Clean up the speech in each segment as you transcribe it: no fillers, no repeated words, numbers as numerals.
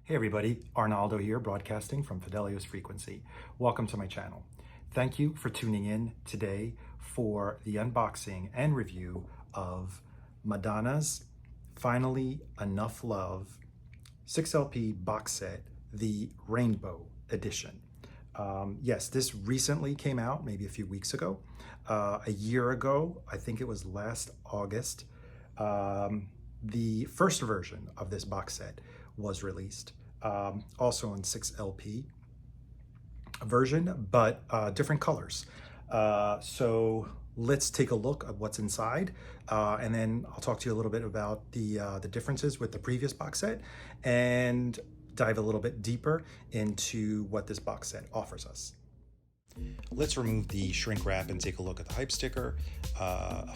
Hey everybody, Arnaldo here, broadcasting from Fidelios Frequency. Welcome to my channel. Thank you for tuning in today for the unboxing and review of Madonna's Finally Enough Love 6LP box set, the Rainbow Edition. Yes, this recently came out, maybe a few weeks ago. A year ago, I think it was last August, the first version of this box set was released, also on 6LP version, but different colors. So let's take a look at what's inside, and then I'll talk to you a little bit about the differences with the previous box set and dive a little bit deeper into what this box set offers us. Let's remove the shrink wrap and take a look at the hype sticker. A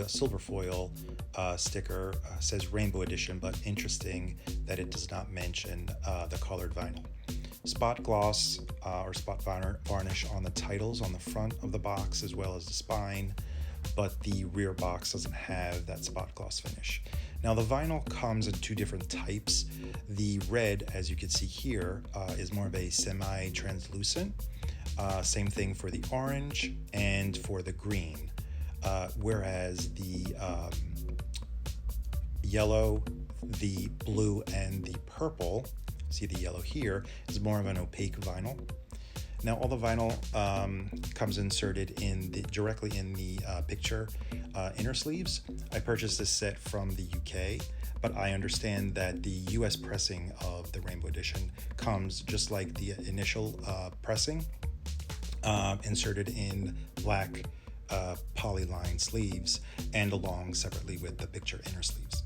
silver foil sticker, says Rainbow Edition, but interesting that it does not mention the colored vinyl. Spot gloss or spot varnish on the titles on the front of the box as well as the spine, but the rear box doesn't have that spot gloss finish. Now the vinyl comes in two different types. The red, as you can see here, is more of a semi-translucent. Same thing for the orange and for the green, whereas the yellow, the blue, and the purple, see the yellow here, is more of an opaque vinyl. Now all the vinyl comes inserted directly in the picture inner sleeves. I purchased this set from the UK, but I understand that the US pressing of the Rainbow Edition comes just like the initial pressing, inserted in black polyline sleeves and along separately with the picture inner sleeves.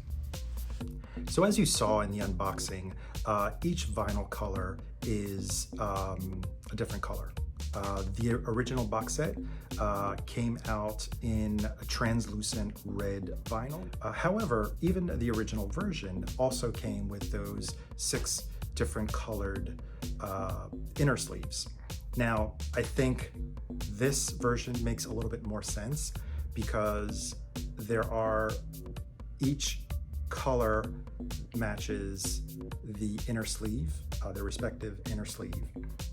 So as you saw in the unboxing, each vinyl color is a different color. The original box set came out in a translucent red vinyl. However, even the original version also came with those 6 different colored inner sleeves. Now, I think this version makes a little bit more sense because each color matches the inner sleeve, their respective inner sleeve.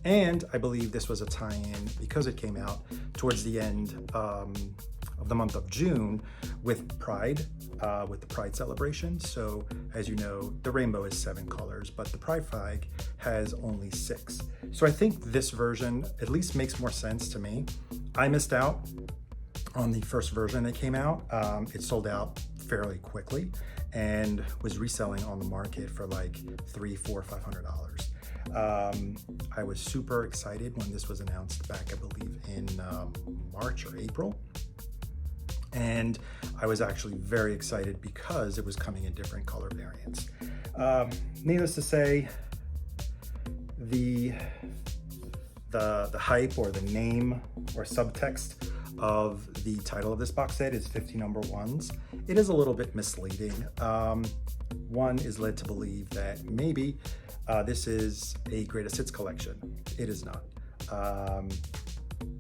And I believe this was a tie-in because it came out towards the end of the month of June with Pride, with the Pride celebration. So as you know, the rainbow is 7 colors, but the Pride flag has only 6. So I think this version at least makes more sense to me. I missed out on the first version that came out. It sold out fairly quickly and was reselling on the market for like $300, $400, $500. I was super excited when this was announced back, I believe, in March or April. And I was actually very excited because it was coming in different color variants. Needless to say, the hype or the name or subtext of the title of this box set is 50 number ones. It is a little bit misleading. One is led to believe that maybe this is a greatest hits collection. It is not.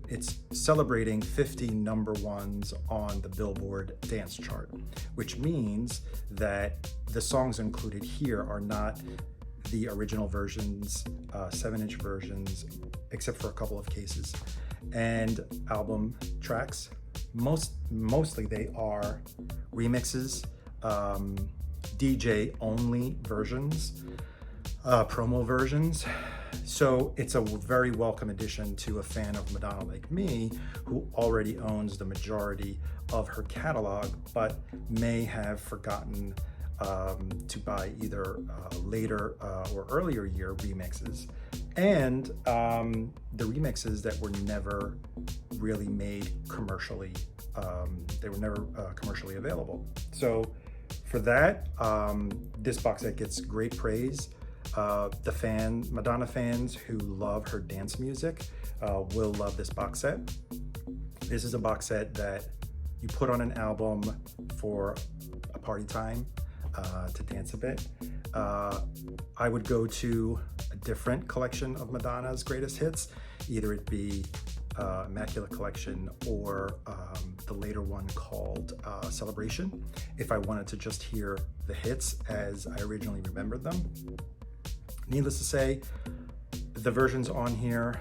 It's celebrating 50 number ones on the Billboard dance chart, which means that the songs included here are not the original versions, 7-inch versions, except for a couple of cases, and album tracks. Mostly they are remixes, DJ only versions, promo versions. So it's a very welcome addition to a fan of Madonna like me, who already owns the majority of her catalog, but may have forgotten to buy either later or earlier year remixes, and the remixes that were never really made commercially. They were never commercially available. So for that, this box set gets great praise. Madonna fans who love her dance music will love this box set. This is a box set that you put on an album for a party time to dance a bit. I would go to a different collection of Madonna's greatest hits, either it be Immaculate Collection or the later one called Celebration, if I wanted to just hear the hits as I originally remembered them. Needless to say, the versions on here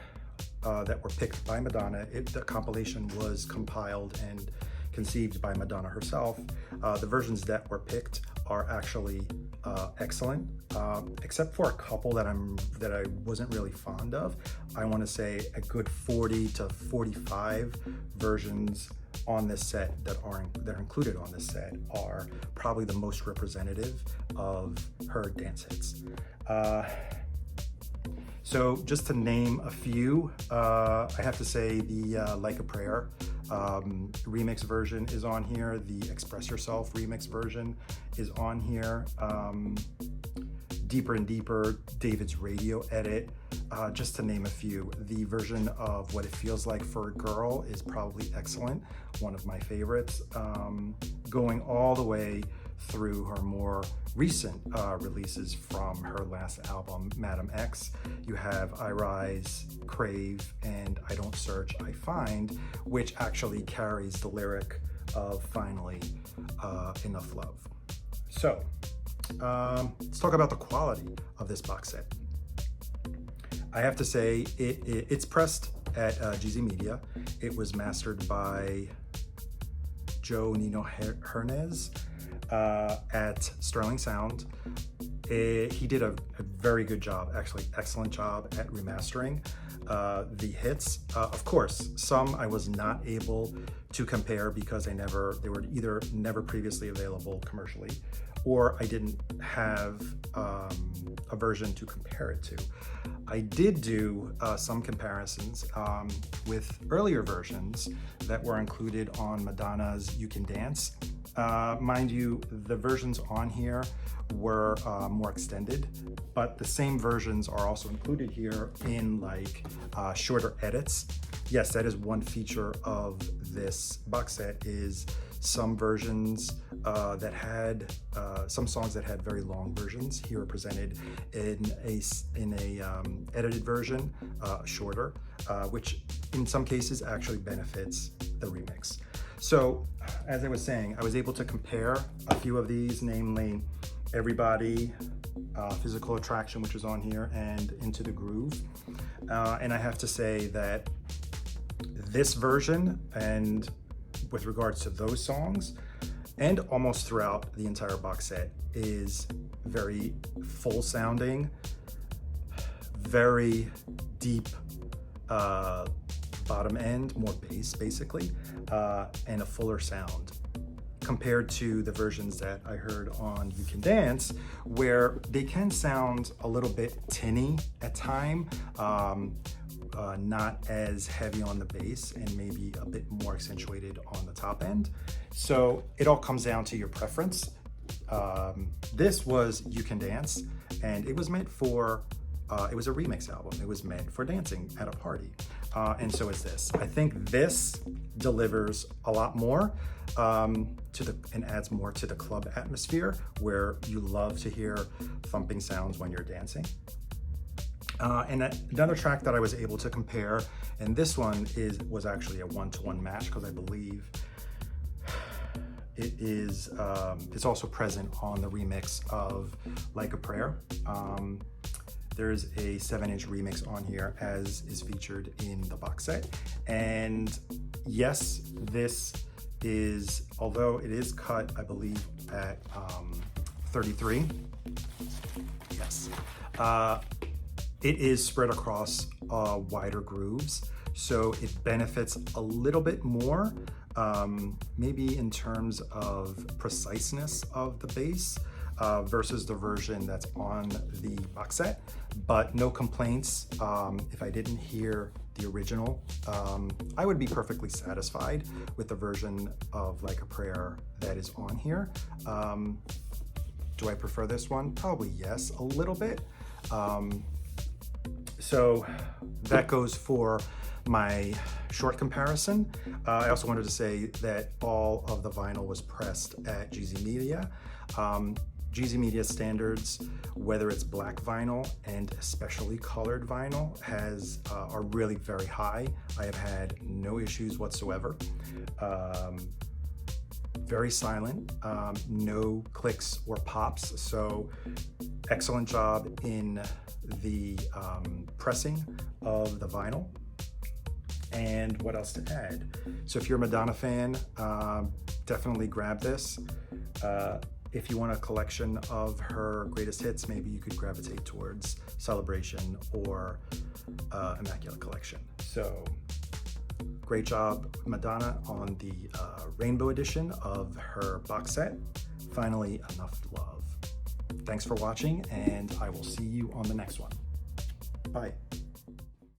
that were picked by Madonna, the compilation was compiled and conceived by Madonna herself. The versions that were picked are actually excellent, except for a couple that I wasn't really fond of. I want to say a good 40 to 45 versions on this set that are included on this set are probably the most representative of her dance hits. So just to name a few, I have to say the Like a Prayer remix version is on here. The Express Yourself remix version is on here. Deeper and Deeper, David's radio edit, just to name a few. The version of What It Feels Like for a Girl is probably excellent, one of my favorites. Going all the way through her more recent releases from her last album, Madam X. You have I Rise, Crave, and I Don't Search, I Find, which actually carries the lyric of Finally, Enough Love. So, let's talk about the quality of this box set. I have to say, it's pressed at GZ Media. It was mastered by Joe Nino Hernez at Sterling Sound. He did a very good job, actually excellent job at remastering the hits. Of course, some I was not able to compare because they were either never previously available commercially, or I didn't have a version to compare it to. I did do some comparisons with earlier versions that were included on Madonna's You Can Dance. Mind you, the versions on here were more extended, but the same versions are also included here in like shorter edits. Yes, that is one feature of this box set, is some versions that had some songs that had very long versions here are presented in a edited version, shorter, which in some cases actually benefits the remix. So as I was saying, I was able to compare a few of these, namely Everybody, Physical Attraction, which is on here, and Into the Groove. And I have to say that this version, and with regards to those songs, and almost throughout the entire box set, is very full sounding, very deep bottom end, more bass basically, and a fuller sound compared to the versions that I heard on You Can Dance, where they can sound a little bit tinny at time, not as heavy on the bass and maybe a bit more accentuated on the top end. So it all comes down to your preference. This was You Can Dance, and it was meant for, it was a remix album. It was meant for dancing at a party. And so is this. I think this delivers a lot more and adds more to the club atmosphere, where you love to hear thumping sounds when you're dancing. And another track that I was able to compare, and this one was actually a one-to-one match, because I believe it's also present on the remix of Like a Prayer. There's a 7-inch remix on here, as is featured in the box set. And yes, this is, although it is cut, I believe, at 33, yes, it is spread across wider grooves, so it benefits a little bit more, maybe in terms of preciseness of the bass, versus the version that's on the box set. But no complaints. If I didn't hear the original, I would be perfectly satisfied with the version of Like a Prayer that is on here. Do I prefer this one? Probably yes, a little bit. So that goes for my short comparison. I also wanted to say that all of the vinyl was pressed at GZ Media. GZ Media standards, whether it's black vinyl and especially colored vinyl, are really very high. I have had no issues whatsoever. very silent, no clicks or pops. So excellent job in the pressing of the vinyl. And what else to add? So if you're a Madonna fan, definitely grab this. If you want a collection of her greatest hits, maybe you could gravitate towards Celebration or Immaculate Collection. So great job, Madonna, on the Rainbow edition of her box set. Finally, enough love. Thanks for watching, and I will see you on the next one. Bye.